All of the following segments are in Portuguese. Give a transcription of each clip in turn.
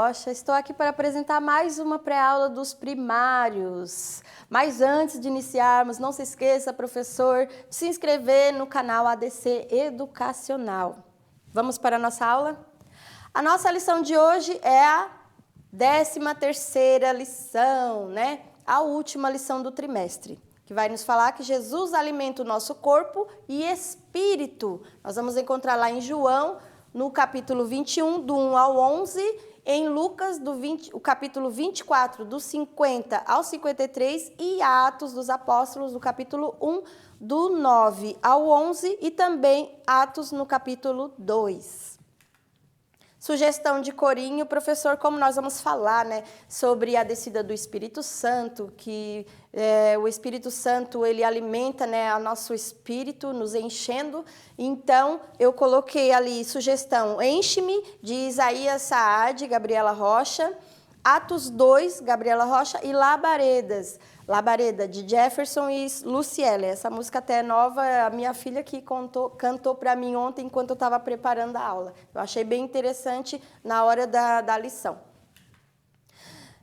Rocha, estou aqui para apresentar mais uma pré-aula dos primários. Mas antes de iniciarmos, não se esqueça, professor, de se inscrever no canal ADC Educacional. Vamos para a nossa aula? A nossa lição de hoje é a 13ª lição, né? A última lição do trimestre, que vai nos falar que Jesus alimenta o nosso corpo e espírito. Nós vamos encontrar lá em João, no capítulo 21, do 1 ao 11, em Lucas, o capítulo 24, do 50 ao 53, e Atos dos Apóstolos, do capítulo 1, do 9 ao 11, e também Atos no capítulo 2. Sugestão de corinho, professor, como nós vamos falar, né, sobre a descida do Espírito Santo, que o Espírito Santo, ele alimenta, né, o nosso espírito, nos enchendo. Então, eu coloquei ali sugestão, enche-me, de Isaías Saad, Gabriela Rocha, Atos 2, Gabriela Rocha, e Labareda, de Jefferson e Luciele. Essa música até é nova, a minha filha que cantou para mim ontem enquanto eu estava preparando a aula. Eu achei bem interessante na hora da lição.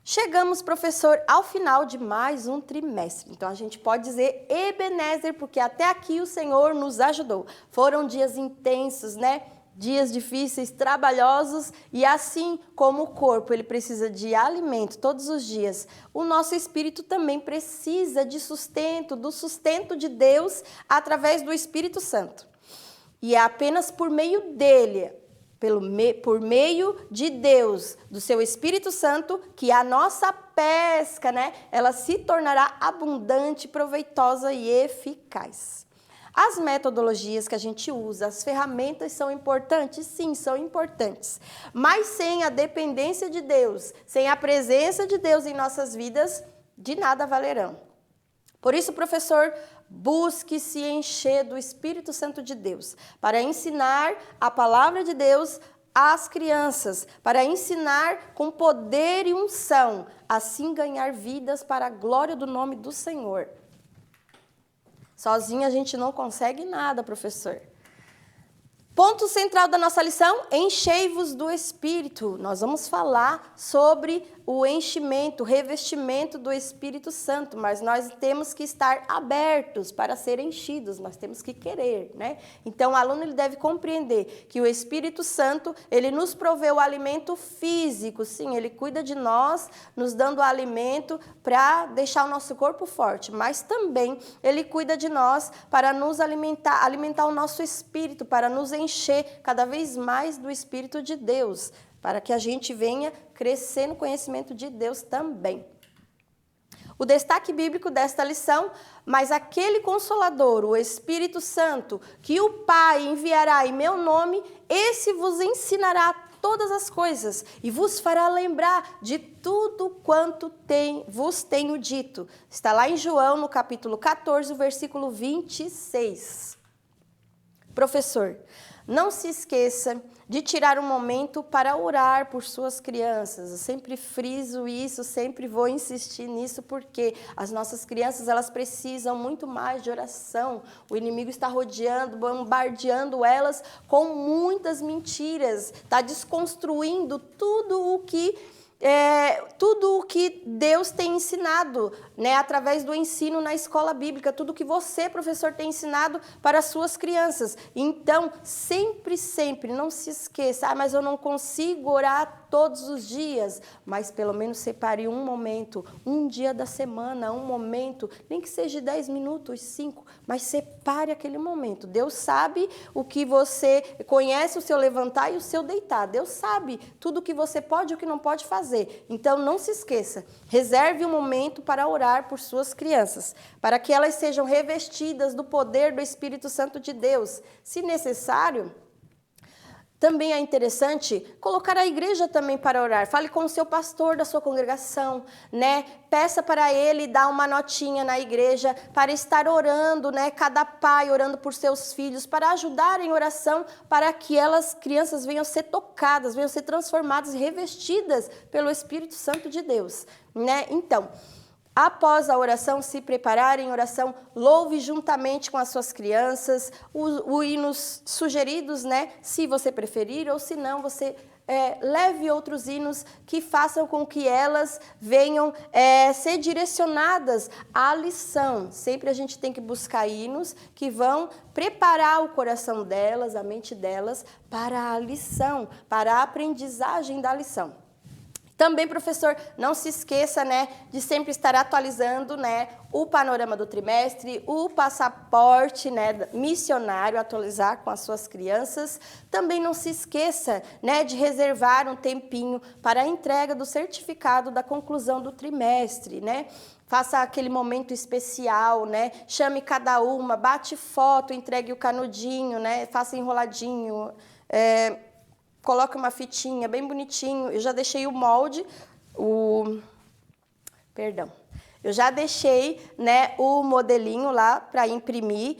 Chegamos, professor, ao final de mais um trimestre. Então, a gente pode dizer Ebenezer, porque até aqui o Senhor nos ajudou. Foram dias intensos, né? Dias difíceis, trabalhosos, e assim como o corpo ele precisa de alimento todos os dias, o nosso espírito também precisa de sustento, do sustento de Deus através do Espírito Santo. E é apenas por meio dele, por meio de Deus, do seu Espírito Santo, que a nossa pesca, né, ela se tornará abundante, proveitosa e eficaz. As metodologias que a gente usa, as ferramentas são importantes? Sim, são importantes. Mas sem a dependência de Deus, sem a presença de Deus em nossas vidas, de nada valerão. Por isso, professor, busque se encher do Espírito Santo de Deus, para ensinar a palavra de Deus às crianças, para ensinar com poder e unção, assim ganhar vidas para a glória do nome do Senhor. Sozinho a gente não consegue nada, professor. Ponto central da nossa lição, enchei-vos do Espírito. Nós vamos falar sobre o enchimento, o revestimento do Espírito Santo, mas nós temos que estar abertos para ser enchidos, nós temos que querer, né? Então, o aluno ele deve compreender que o Espírito Santo, ele nos provê o alimento físico, sim, ele cuida de nós, nos dando o alimento para deixar o nosso corpo forte, mas também ele cuida de nós para nos alimentar o nosso espírito, para nos encher cada vez mais do Espírito de Deus, para que a gente venha crescer no conhecimento de Deus também. O destaque bíblico desta lição, mas aquele Consolador, o Espírito Santo, que o Pai enviará em meu nome, esse vos ensinará todas as coisas e vos fará lembrar de tudo quanto vos tenho dito. Está lá em João, no capítulo 14, o versículo 26. Professor, não se esqueça de tirar um momento para orar por suas crianças. Eu sempre friso isso, sempre vou insistir nisso, porque as nossas crianças, elas precisam muito mais de oração. O inimigo está rodeando, bombardeando elas com muitas mentiras, está desconstruindo tudo o que Deus tem ensinado, né, através do ensino na escola bíblica, tudo que você, professor, tem ensinado para as suas crianças. Então, sempre, não se esqueça, mas eu não consigo orar todos os dias, mas pelo menos separe um momento, um dia da semana, um momento, nem que seja 10 minutos, 5, mas separe aquele momento. Deus sabe o que você conhece, o seu levantar e o seu deitar. Deus sabe tudo o que você pode e o que não pode fazer. Então, não se esqueça, reserve um momento para orar por suas crianças, para que elas sejam revestidas do poder do Espírito Santo de Deus. Se necessário, também é interessante colocar a igreja também para orar. Fale com o seu pastor da sua congregação, né? Peça para ele dar uma notinha na igreja para estar orando, né? Cada pai orando por seus filhos, para ajudar em oração, para que elas, crianças, venham ser tocadas, venham ser transformadas e revestidas pelo Espírito Santo de Deus, né? Então, após a oração, se preparar em oração, louve juntamente com as suas crianças, os hinos sugeridos, né? Se você preferir, ou se não, você leve outros hinos que façam com que elas venham ser direcionadas à lição. Sempre a gente tem que buscar hinos que vão preparar o coração delas, a mente delas, para a lição, para a aprendizagem da lição. Também, professor, não se esqueça, né, de sempre estar atualizando, né, o panorama do trimestre, o passaporte, né, missionário, atualizar com as suas crianças. Também não se esqueça, né, de reservar um tempinho para a entrega do certificado da conclusão do trimestre, né? Faça aquele momento especial, né? Chame cada uma, bate foto, entregue o canudinho, né? Faça enroladinho, coloque uma fitinha bem bonitinho. Eu já deixei o molde, eu já deixei, né, o modelinho lá para imprimir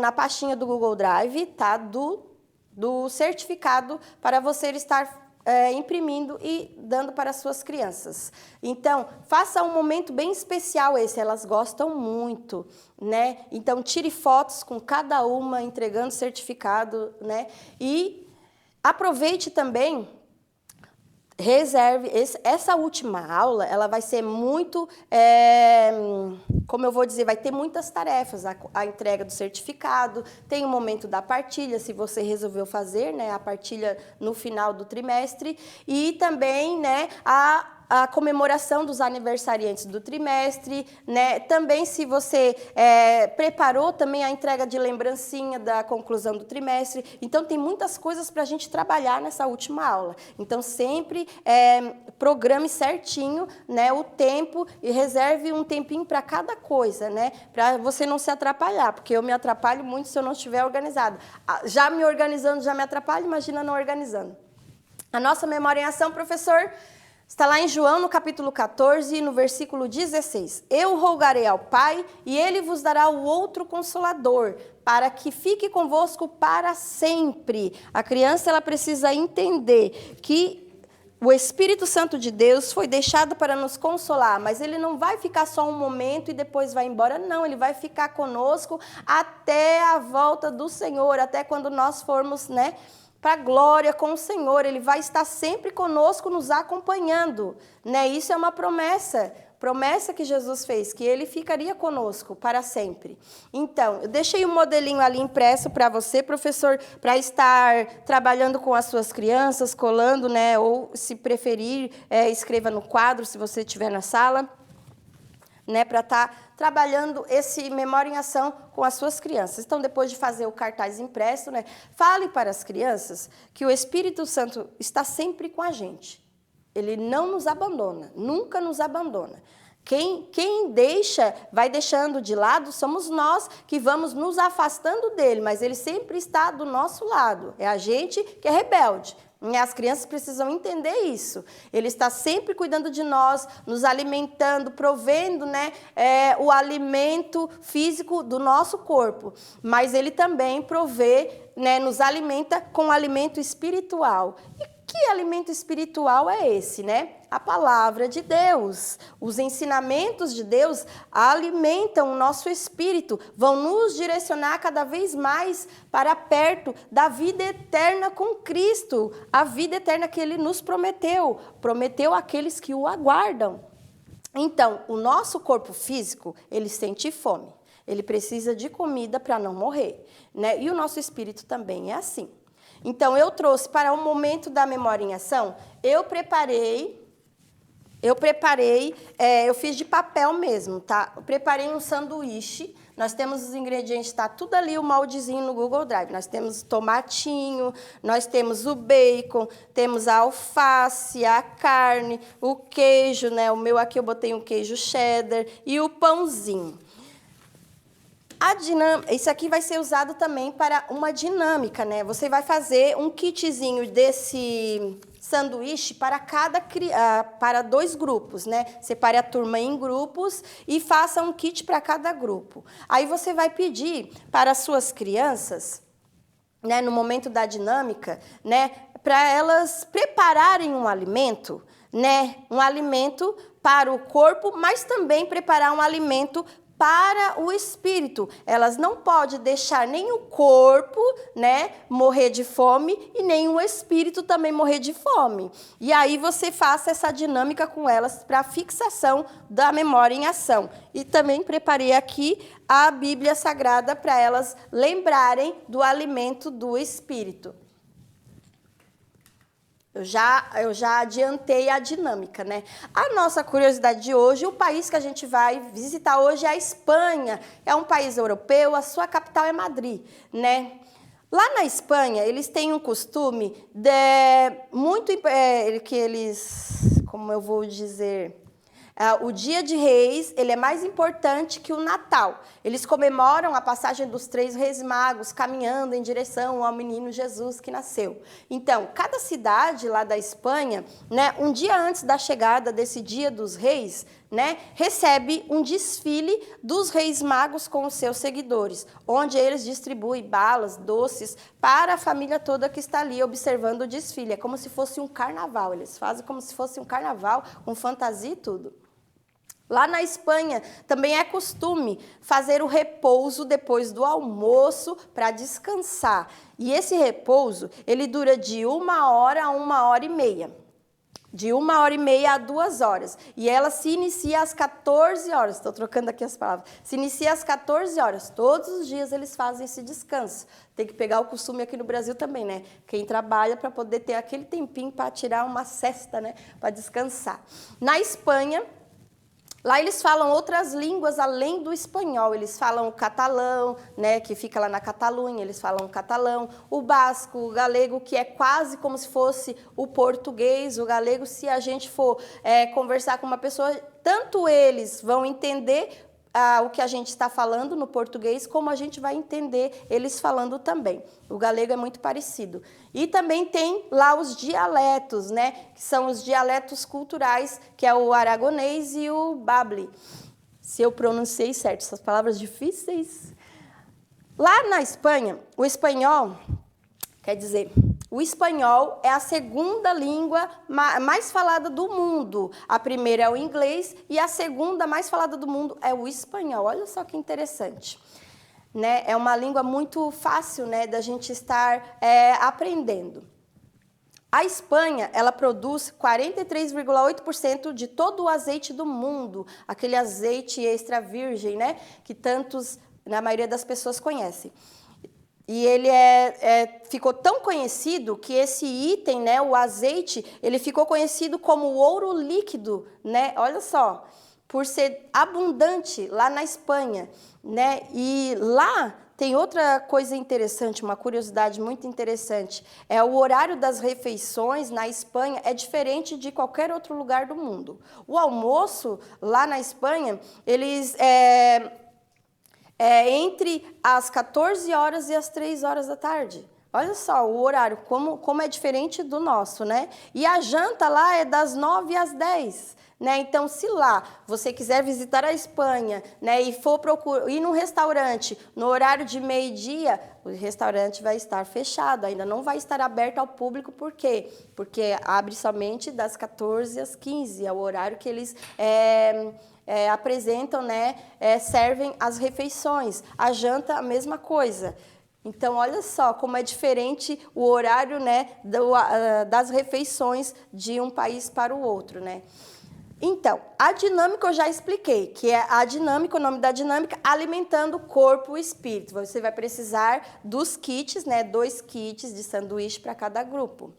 na pastinha do Google Drive, tá? Do certificado para você estar imprimindo e dando para as suas crianças. Então, faça um momento bem especial esse, elas gostam muito, né? Então, tire fotos com cada uma, entregando certificado, né? E aproveite também, reserve, essa última aula, ela vai ser muito, como eu vou dizer, vai ter muitas tarefas, a entrega do certificado, tem o momento da partilha, se você resolveu fazer, né, a partilha no final do trimestre, e também, né, a comemoração dos aniversariantes do trimestre, né? Também, se você preparou também a entrega de lembrancinha da conclusão do trimestre. Então, tem muitas coisas para a gente trabalhar nessa última aula. Então, sempre programe certinho, né, o tempo e reserve um tempinho para cada coisa, né? Para você não se atrapalhar, porque eu me atrapalho muito se eu não estiver organizada. Já me organizando, já me atrapalho, imagina não organizando. A nossa memória em ação, professor, está lá em João, no capítulo 14, no versículo 16. Eu rogarei ao Pai, e Ele vos dará o outro Consolador, para que fique convosco para sempre. A criança, ela precisa entender que o Espírito Santo de Deus foi deixado para nos consolar, mas ele não vai ficar só um momento e depois vai embora, não. Ele vai ficar conosco até a volta do Senhor, até quando nós formos, né, para a glória com o Senhor. Ele vai estar sempre conosco, nos acompanhando, né? Isso é uma promessa que Jesus fez, que ele ficaria conosco para sempre. Então, eu deixei um modelinho ali impresso para você, professor, para estar trabalhando com as suas crianças, colando, né? Ou, se preferir, escreva no quadro, se você estiver na sala, né, para estar trabalhando esse memória em ação com as suas crianças. Então, depois de fazer o cartaz impresso, né, fale para as crianças que o Espírito Santo está sempre com a gente. Ele não nos abandona, nunca nos abandona. Quem deixa, vai deixando de lado, somos nós que vamos nos afastando dele, mas ele sempre está do nosso lado. É a gente que é rebelde. As crianças precisam entender isso. Ele está sempre cuidando de nós, nos alimentando, provendo, né, o alimento físico do nosso corpo. Mas ele também provê, né, nos alimenta com alimento espiritual. E que alimento espiritual é esse, né? A palavra de Deus. Os ensinamentos de Deus alimentam o nosso espírito, vão nos direcionar cada vez mais para perto da vida eterna com Cristo, a vida eterna que ele nos prometeu àqueles que o aguardam. Então, o nosso corpo físico, ele sente fome, ele precisa de comida para não morrer, né? E o nosso espírito também é assim. Então, eu trouxe para o momento da memória em ação, eu fiz de papel mesmo, tá? Eu preparei um sanduíche, nós temos os ingredientes, tá tudo ali, o moldezinho no Google Drive. Nós temos tomatinho, nós temos o bacon, temos a alface, a carne, o queijo, né? O meu aqui eu botei um queijo cheddar e o pãozinho. Isso aqui vai ser usado também para uma dinâmica, né? Você vai fazer um kitzinho desse sanduíche para 2 grupos, né? Separe a turma em grupos e faça um kit para cada grupo. Aí você vai pedir para as suas crianças, né, no momento da dinâmica, né, para elas prepararem um alimento, né? Um alimento para o corpo, mas também preparar um alimento para o espírito. Elas não podem deixar nem o corpo, né, morrer de fome e nem o espírito também morrer de fome. E aí você faça essa dinâmica com elas para a fixação da memória em ação. E também preparei aqui a Bíblia Sagrada para elas lembrarem do alimento do espírito. Eu já adiantei a dinâmica, né? A nossa curiosidade de hoje, o país que a gente vai visitar hoje é a Espanha. É um país europeu, a sua capital é Madrid, né? Lá na Espanha, eles têm um costume que eles, como eu vou dizer... O Dia de Reis, ele é mais importante que o Natal. Eles comemoram a passagem dos 3 reis magos, caminhando em direção ao menino Jesus que nasceu. Então, cada cidade lá da Espanha, né, um dia antes da chegada desse Dia dos Reis, né, recebe um desfile dos reis magos com os seus seguidores, onde eles distribuem balas, doces para a família toda que está ali observando o desfile. É como se fosse um carnaval, eles fazem como se fosse um carnaval, com fantasia e tudo. Lá na Espanha, também é costume fazer o repouso depois do almoço para descansar. E esse repouso, ele dura de 1 hora a 1h30. De 1h30 a 2 horas. E ela se inicia às 14 horas. Estou trocando aqui as palavras. Se inicia às 14 horas. Todos os dias eles fazem esse descanso. Tem que pegar o costume aqui no Brasil também, né? Quem trabalha para poder ter aquele tempinho para tirar uma siesta, né? Para descansar. Na Espanha... Lá eles falam outras línguas além do espanhol. Eles falam o catalão, né, que fica lá na Catalunha, eles falam o catalão, o basco, o galego, que é quase como se fosse o português. O galego, se a gente for conversar com uma pessoa, tanto eles vão entender o que a gente está falando no português, como a gente vai entender eles falando também. O galego é muito parecido. E também tem lá os dialetos, né? Que são os dialetos culturais, que é o aragonês e o bable. Se eu pronunciei certo, essas palavras difíceis. Lá na Espanha, o espanhol, quer dizer... O espanhol é a segunda língua mais falada do mundo. A primeira é o inglês e a segunda mais falada do mundo é o espanhol. Olha só que interessante. Né? É uma língua muito fácil, né, da gente estar aprendendo. A Espanha, ela produz 43,8% de todo o azeite do mundo. Aquele azeite extra virgem, né, que tantos, na maioria das pessoas conhecem. E ele ficou tão conhecido que esse item, né, o azeite, ele ficou conhecido como ouro líquido, né? Olha só, por ser abundante lá na Espanha, né? E lá tem outra coisa interessante, uma curiosidade muito interessante. O horário das refeições na Espanha é diferente de qualquer outro lugar do mundo. O almoço lá na Espanha, eles entre as 14 horas e as 3 horas da tarde. Olha só o horário, como é diferente do nosso, né? E a janta lá é das 9 às 10, né? Então, se lá você quiser visitar a Espanha, né, e for ir num restaurante no horário de meio-dia, o restaurante vai estar fechado, ainda não vai estar aberto ao público. Por quê? Porque abre somente das 14 às 15, é o horário que eles... apresentam, né, servem as refeições. A janta, a mesma coisa. Então, olha só como é diferente o horário, né, das refeições de um país para o outro, né? Então, a dinâmica eu já expliquei, que é a dinâmica, o nome da dinâmica, alimentando o corpo e o espírito. Você vai precisar dos kits, né, 2 kits de sanduíche para cada grupo.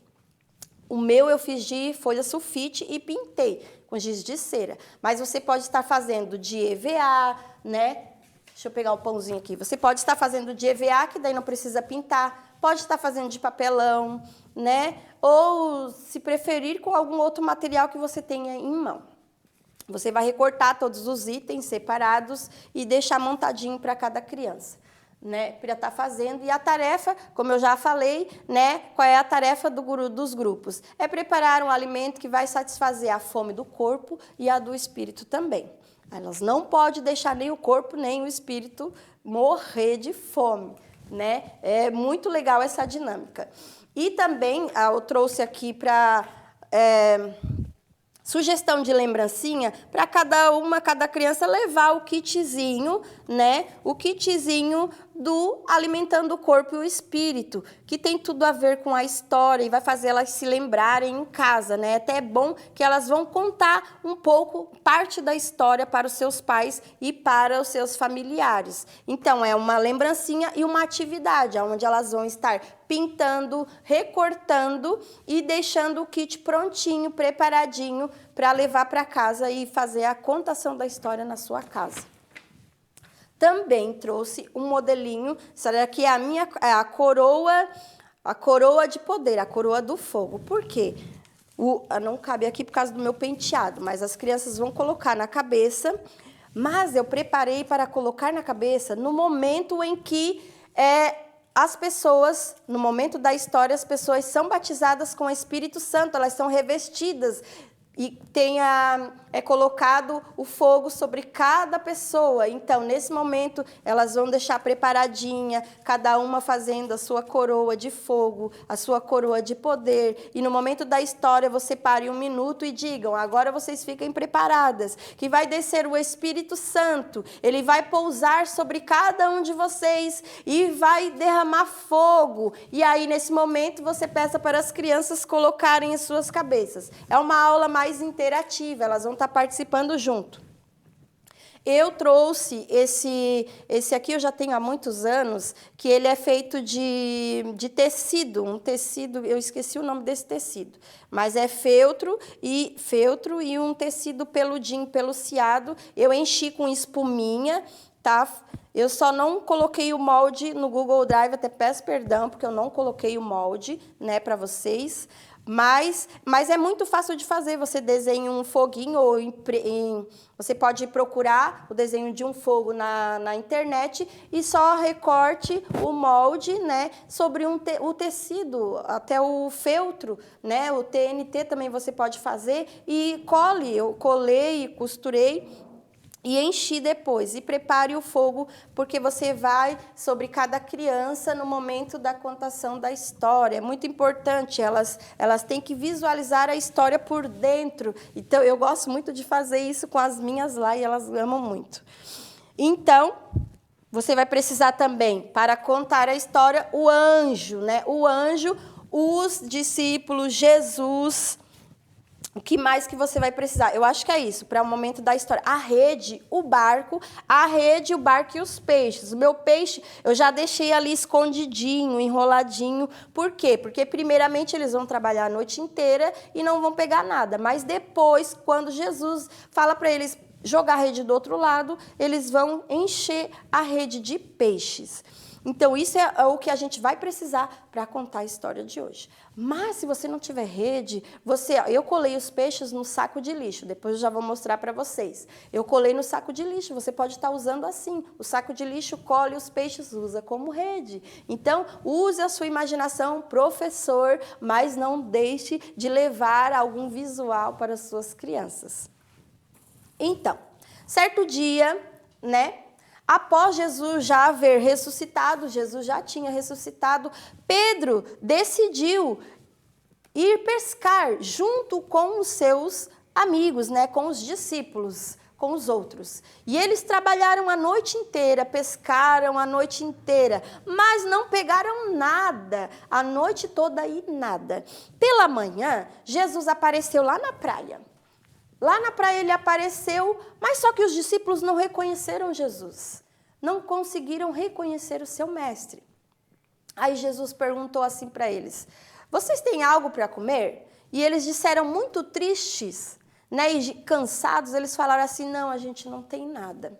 O meu eu fiz de folha sulfite e pintei com giz de cera. Mas você pode estar fazendo de EVA, né? Deixa eu pegar o pãozinho aqui. Você pode estar fazendo de EVA, que daí não precisa pintar. Pode estar fazendo de papelão, né? Ou, se preferir, com algum outro material que você tenha em mão. Você vai recortar todos os itens separados e deixar montadinho para cada criança, né, para estar fazendo. E a tarefa, como eu já falei, né, qual é a tarefa dos grupos? É preparar um alimento que vai satisfazer a fome do corpo e a do espírito também. Elas não podem deixar nem o corpo nem o espírito morrer de fome, né? É muito legal essa dinâmica. E também eu trouxe aqui para Sugestão de lembrancinha para cada criança levar o kitzinho, né? O kitzinho do Alimentando o Corpo e o Espírito, que tem tudo a ver com a história e vai fazer elas se lembrarem em casa, né? Até é bom que elas vão contar um pouco, parte da história para os seus pais e para os seus familiares. Então, é uma lembrancinha e uma atividade, onde elas vão estar pintando, recortando e deixando o kit prontinho, preparadinho, para levar para casa e fazer a contação da história na sua casa. Também trouxe um modelinho, essa daqui é a coroa de poder, a coroa do fogo. Por quê? Não cabe aqui por causa do meu penteado, mas as crianças vão colocar na cabeça, mas eu preparei para colocar na cabeça no momento em que as pessoas, no momento da história, as pessoas são batizadas com o Espírito Santo, elas são revestidas e é colocado o fogo sobre cada pessoa. Então, nesse momento, elas vão deixar preparadinha, cada uma fazendo a sua coroa de fogo, a sua coroa de poder. E no momento da história, você pare 1 minuto e digam, agora vocês fiquem preparadas, que vai descer o Espírito Santo, ele vai pousar sobre cada um de vocês e vai derramar fogo. E aí, nesse momento, você peça para as crianças colocarem em suas cabeças. É uma aula mais interativa, elas vão estar participando junto. Eu trouxe esse aqui, eu já tenho há muitos anos, que ele é feito de tecido, um tecido, eu esqueci o nome desse tecido, mas é feltro e um tecido peludinho, peluciado. Eu enchi com espuminha, tá? Eu só não coloquei o molde no Google Drive, até peço perdão, porque eu não coloquei o molde, né, para vocês. Mas é muito fácil de fazer. Você desenha um foguinho, ou você pode procurar o desenho de um fogo na internet e só recorte o molde, né, sobre o tecido, até o feltro, né, o TNT também você pode fazer, e cole. Eu colei e costurei e enchi depois. E prepare o fogo, porque você vai sobre cada criança no momento da contação da história. É muito importante, elas têm que visualizar a história por dentro. Então, eu gosto muito de fazer isso com as minhas lá, e elas amam muito. Então, você vai precisar também, para contar a história, o anjo, né? O anjo, os discípulos, Jesus. O que mais que você vai precisar? Eu acho que é isso, para o momento da história. A rede, o barco e os peixes. O meu peixe, eu já deixei ali escondidinho, enroladinho. Por quê? Porque, primeiramente, eles vão trabalhar a noite inteira e não vão pegar nada. Mas depois, quando Jesus fala para eles jogar a rede do outro lado, eles vão encher a rede de peixes. Então, isso é o que a gente vai precisar para contar a história de hoje. Mas, se você não tiver rede, eu colei os peixes no saco de lixo, depois eu já vou mostrar para vocês. Eu colei no saco de lixo, você pode estar usando assim. O saco de lixo colhe os peixes, usa como rede. Então, use a sua imaginação, professor, mas não deixe de levar algum visual para as suas crianças. Então, certo dia, né? Após Jesus já haver ressuscitado, Jesus já tinha ressuscitado, Pedro decidiu ir pescar junto com os seus amigos, né, com os discípulos, com os outros. E eles trabalharam a noite inteira, pescaram a noite inteira, mas não pegaram nada, a noite toda e nada. Pela manhã, Jesus apareceu lá na praia. Lá na praia ele apareceu, mas só que os discípulos não reconheceram Jesus. Não conseguiram reconhecer o seu mestre. Aí Jesus perguntou assim para eles, vocês têm algo para comer? E eles disseram muito tristes, né, e cansados, eles falaram assim, não, a gente não tem nada.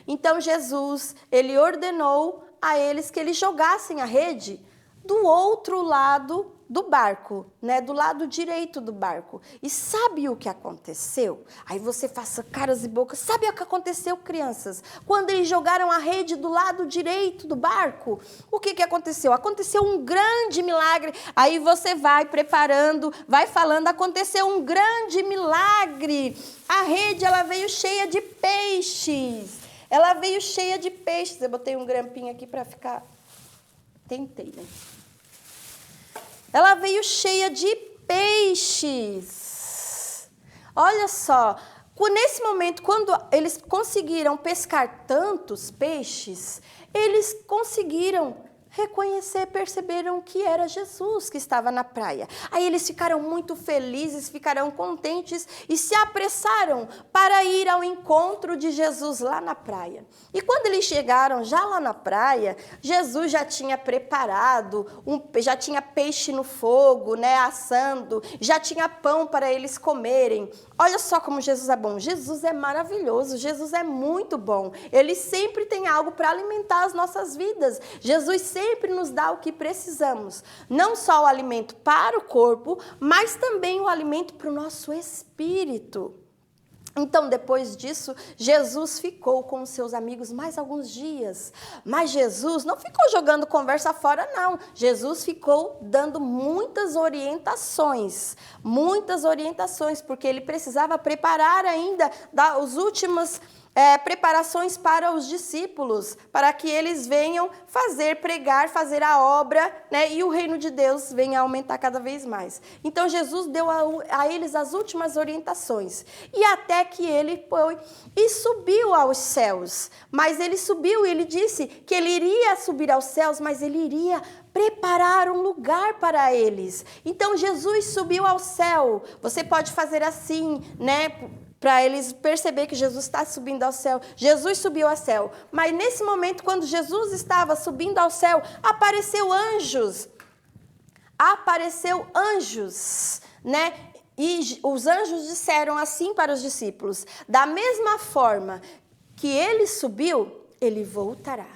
Então Jesus, ele ordenou a eles que eles jogassem a rede do outro lado do barco, né, do lado direito do barco. E sabe o que aconteceu? Aí você faça caras e bocas. Sabe o que aconteceu, crianças? Quando eles jogaram a rede do lado direito do barco, o que aconteceu? Aconteceu um grande milagre. Aí você vai preparando, vai falando, aconteceu um grande milagre. A rede, ela veio cheia de peixes. Ela veio cheia de peixes. Eu botei um grampinho aqui para ficar... Tentei, né? Ela veio cheia de peixes. Olha só, nesse momento, quando eles conseguiram pescar tantos peixes, eles conseguiram reconhecer, perceberam que era Jesus que estava na praia. Aí eles ficaram muito felizes, ficaram contentes e se apressaram para ir ao encontro de Jesus lá na praia. E quando eles chegaram já lá na praia, Jesus já tinha preparado, já tinha peixe no fogo, né, assando, já tinha pão para eles comerem. Olha só como Jesus é bom. Jesus é maravilhoso, Jesus é muito bom. Ele sempre tem algo para alimentar as nossas vidas. Jesus sempre nos dá o que precisamos. Não só o alimento para o corpo, mas também o alimento para o nosso espírito. Então, depois disso, Jesus ficou com os seus amigos mais alguns dias. Mas Jesus não ficou jogando conversa fora, não. Jesus ficou dando muitas orientações, porque ele precisava preparar ainda as últimas preparações para os discípulos, para que eles venham pregar, fazer a obra, né, e o reino de Deus venha a aumentar cada vez mais. Então, Jesus deu a eles as últimas orientações, e até que ele foi e subiu aos céus. Mas ele subiu e ele disse que ele iria subir aos céus, mas ele iria preparar um lugar para eles. Então, Jesus subiu ao céu. Você pode fazer assim, né, para eles perceber que Jesus está subindo ao céu. Jesus subiu ao céu. Mas nesse momento, quando Jesus estava subindo ao céu, apareceu anjos, né? E os anjos disseram assim para os discípulos: da mesma forma que ele subiu, ele voltará.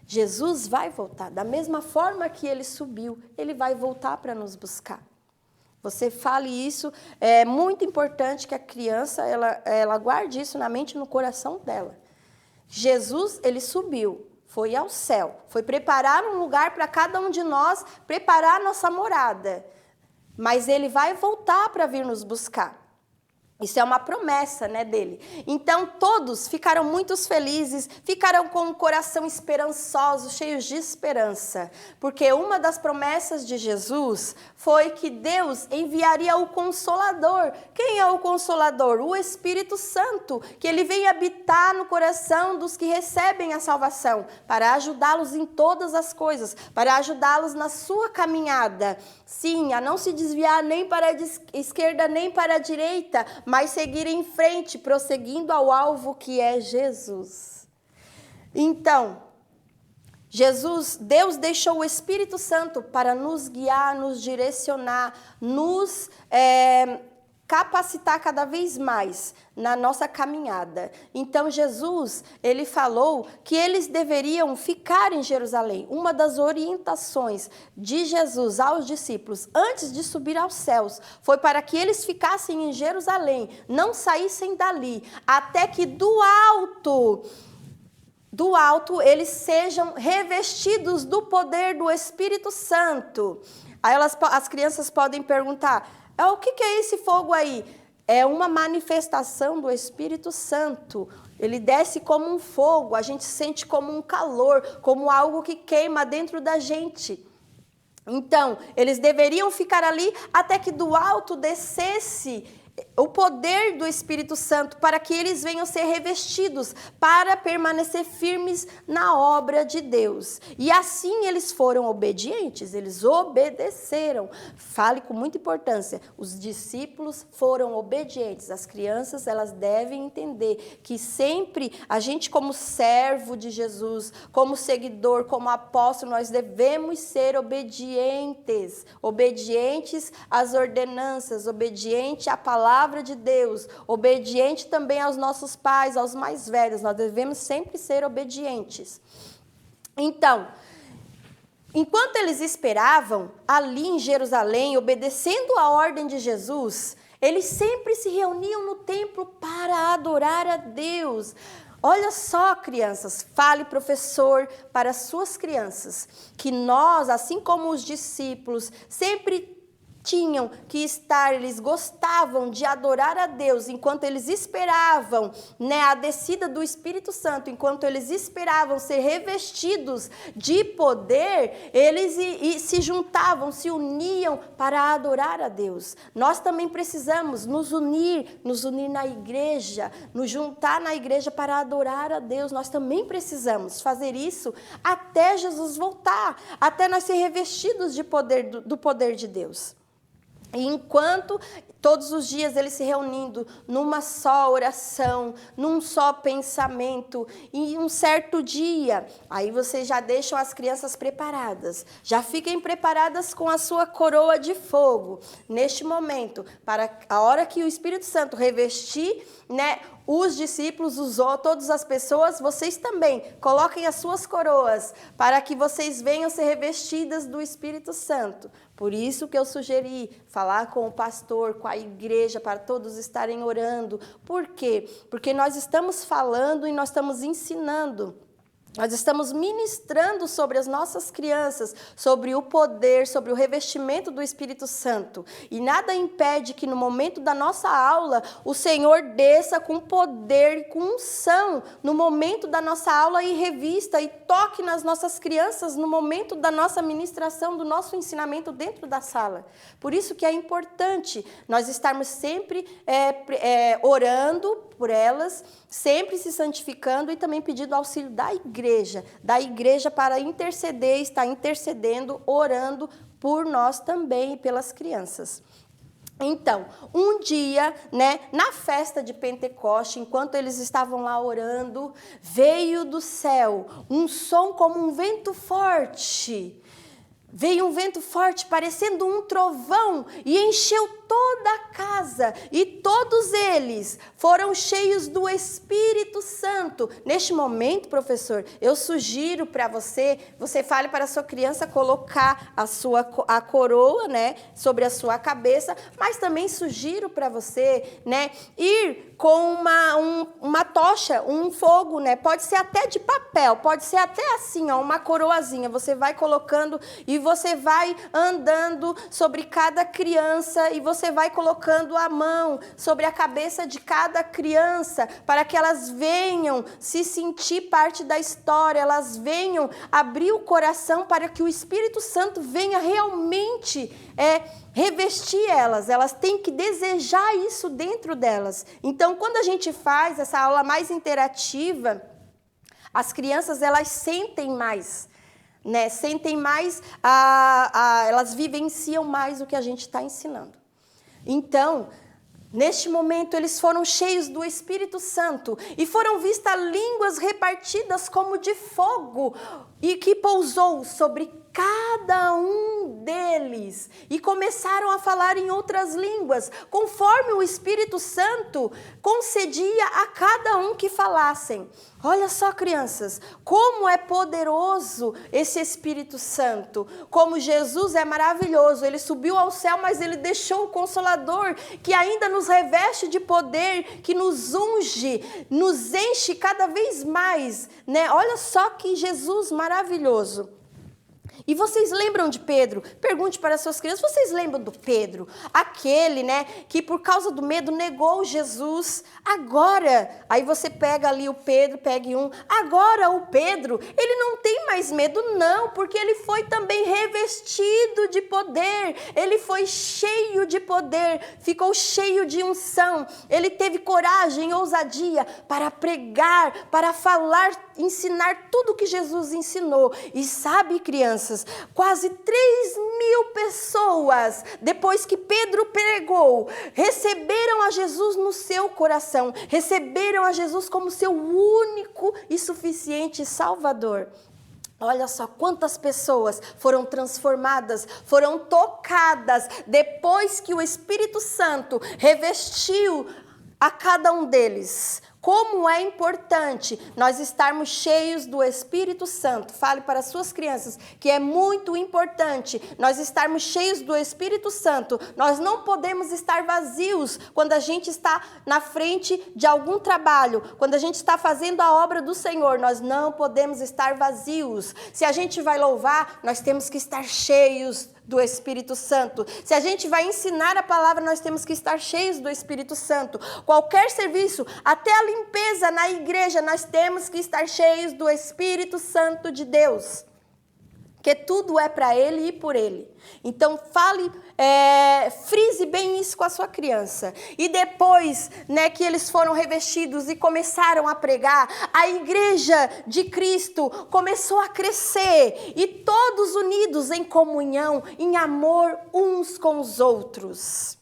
Jesus vai voltar. Da mesma forma que ele subiu, ele vai voltar para nos buscar. Você fale isso, é muito importante que a criança ela guarde isso na mente e no coração dela. Jesus, ele subiu, foi ao céu, foi preparar um lugar para cada um de nós, preparar a nossa morada. Mas ele vai voltar para vir nos buscar. Isso é uma promessa, né, dele. Então, todos ficaram muito felizes, ficaram com o coração esperançoso, cheios de esperança. Porque uma das promessas de Jesus foi que Deus enviaria o Consolador. Quem é o Consolador? O Espírito Santo, que ele vem habitar no coração dos que recebem a salvação, para ajudá-los em todas as coisas, para ajudá-los na sua caminhada. Sim, a não se desviar nem para a esquerda nem para a direita, mas seguir em frente, prosseguindo ao alvo que é Jesus. Então, Deus deixou o Espírito Santo para nos guiar, nos direcionar, nos capacitar cada vez mais na nossa caminhada. Então, Jesus, ele falou que eles deveriam ficar em Jerusalém. Uma das orientações de Jesus aos discípulos, antes de subir aos céus, foi para que eles ficassem em Jerusalém, não saíssem dali, até que do alto eles sejam revestidos do poder do Espírito Santo. Aí as crianças podem perguntar: o que é esse fogo aí? É uma manifestação do Espírito Santo. Ele desce como um fogo, a gente sente como um calor, como algo que queima dentro da gente. Então, eles deveriam ficar ali até que do alto descesse o poder do Espírito Santo, para que eles venham ser revestidos, para permanecer firmes na obra de Deus. E assim eles foram obedientes, eles obedeceram. Fale com muita importância, os discípulos foram obedientes. As crianças, elas devem entender que sempre a gente, como servo de Jesus, como seguidor, como apóstolo, nós devemos ser obedientes, obedientes às ordenanças, obediente à palavra de Deus, obediente também aos nossos pais, aos mais velhos. Nós devemos sempre ser obedientes. Então, enquanto eles esperavam ali em Jerusalém, obedecendo a ordem de Jesus, eles sempre se reuniam no templo para adorar a Deus. Olha só, crianças, fale, professor, para as suas crianças, que nós, assim como os discípulos, sempre tinham que estar, eles gostavam de adorar a Deus enquanto eles esperavam, né, a descida do Espírito Santo, enquanto eles esperavam ser revestidos de poder, eles se juntavam, se uniam para adorar a Deus. Nós também precisamos nos unir na igreja, nos juntar na igreja para adorar a Deus. Nós também precisamos fazer isso até Jesus voltar, até nós ser revestidos de poder, do poder de Deus. E enquanto todos os dias eles se reunindo numa só oração, num só pensamento, e um certo dia, aí vocês já deixam as crianças preparadas, já fiquem preparadas com a sua coroa de fogo, neste momento, para a hora que o Espírito Santo revestir, né, os discípulos, todas as pessoas, vocês também coloquem as suas coroas, para que vocês venham ser revestidas do Espírito Santo. Por isso que eu sugeri falar com o pastor, com a igreja, para todos estarem orando. Por quê? Porque nós estamos falando e nós estamos ensinando. Nós estamos ministrando sobre as nossas crianças, sobre o poder, sobre o revestimento do Espírito Santo. E nada impede que no momento da nossa aula, o Senhor desça com poder e com unção no momento da nossa aula e revista e toque nas nossas crianças no momento da nossa ministração, do nosso ensinamento dentro da sala. Por isso que é importante nós estarmos sempre orando por elas, sempre se santificando e também pedindo auxílio da igreja para interceder, estar intercedendo, orando por nós também e pelas crianças. Então, um dia, né, na festa de Pentecoste, enquanto eles estavam lá orando, veio do céu um som como um vento forte. Veio um vento forte, parecendo um trovão, e encheu toda a casa, e todos eles foram cheios do Espírito Santo. Neste momento, professor, eu sugiro para você fale para a sua criança colocar a coroa, né, sobre a sua cabeça, mas também sugiro para você, né, ir com uma tocha, um fogo, né, pode ser até de papel, pode ser até assim, ó, uma coroazinha, você vai colocando e você vai andando sobre cada criança e você vai colocando a mão sobre a cabeça de cada criança para que elas venham se sentir parte da história, elas venham abrir o coração para que o Espírito Santo venha realmente revestir elas têm que desejar isso dentro delas. Então, quando a gente faz essa aula mais interativa, as crianças elas sentem mais, né? Sentem mais, elas vivenciam mais o que a gente está ensinando. Então, neste momento, eles foram cheios do Espírito Santo e foram vistas línguas repartidas como de fogo e que pousou sobre cada um deles e começaram a falar em outras línguas, conforme o Espírito Santo concedia a cada um que falassem. Olha só, crianças, como é poderoso esse Espírito Santo, como Jesus é maravilhoso, ele subiu ao céu, mas ele deixou o Consolador, que ainda nos reveste de poder, que nos unge, nos enche cada vez mais, né? Olha só que Jesus maravilhoso. E vocês lembram de Pedro? Pergunte para as suas crianças, vocês lembram do Pedro? Aquele, né, que por causa do medo negou Jesus. Agora, aí você pega ali o Pedro, pegue um. Agora o Pedro, ele não tem mais medo não, porque ele foi também revestido de poder. Ele foi cheio de poder, ficou cheio de unção. Ele teve coragem, ousadia para pregar, para falar, ensinar tudo que Jesus ensinou. E sabe, crianças, quase 3.000 pessoas, depois que Pedro pregou, receberam a Jesus no seu coração, receberam a Jesus como seu único e suficiente Salvador. Olha só quantas pessoas foram transformadas, foram tocadas, depois que o Espírito Santo revestiu a cada um deles Como é importante nós estarmos cheios do Espírito Santo. Fale para as suas crianças que é muito importante nós estarmos cheios do Espírito Santo. Nós não podemos estar vazios quando a gente está na frente de algum trabalho, quando a gente está fazendo a obra do Senhor. Nós não podemos estar vazios. Se a gente vai louvar, nós temos que estar cheios do Espírito Santo. Se a gente vai ensinar a palavra, nós temos que estar cheios do Espírito Santo. Qualquer serviço, até a limpeza na igreja, nós temos que estar cheios do Espírito Santo de Deus. Porque tudo é para Ele e por Ele. Então, frise bem isso com a sua criança. E depois, que eles foram revestidos e começaram a pregar, a igreja de Cristo começou a crescer. E todos unidos em comunhão, em amor uns com os outros.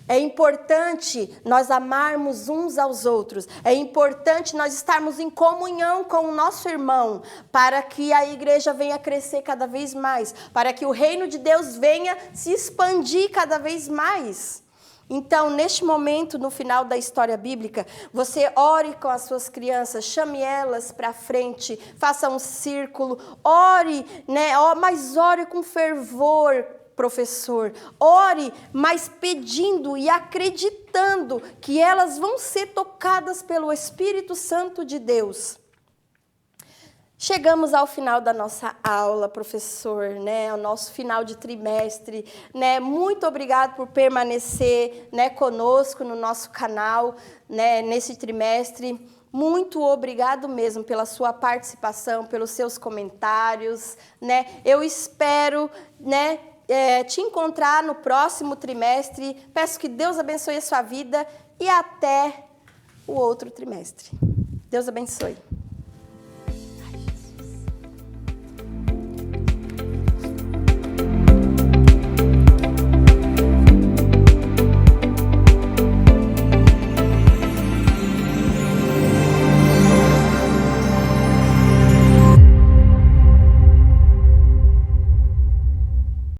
É importante nós amarmos uns aos outros. É importante nós estarmos em comunhão com o nosso irmão, para que a igreja venha crescer cada vez mais, para que o reino de Deus venha se expandir cada vez mais. Então, neste momento, no final da história bíblica, você ore com as suas crianças, chame elas para frente, faça um círculo, ore, mas ore com fervor, professor. Ore, mas pedindo e acreditando que elas vão ser tocadas pelo Espírito Santo de Deus. Chegamos ao final da nossa aula, professor, ao nosso final de trimestre, Muito obrigado por permanecer, conosco no nosso canal, nesse trimestre. Muito obrigado mesmo pela sua participação, pelos seus comentários, Eu espero, te encontrar no próximo trimestre. Peço que Deus abençoe a sua vida e até o outro trimestre. Deus abençoe.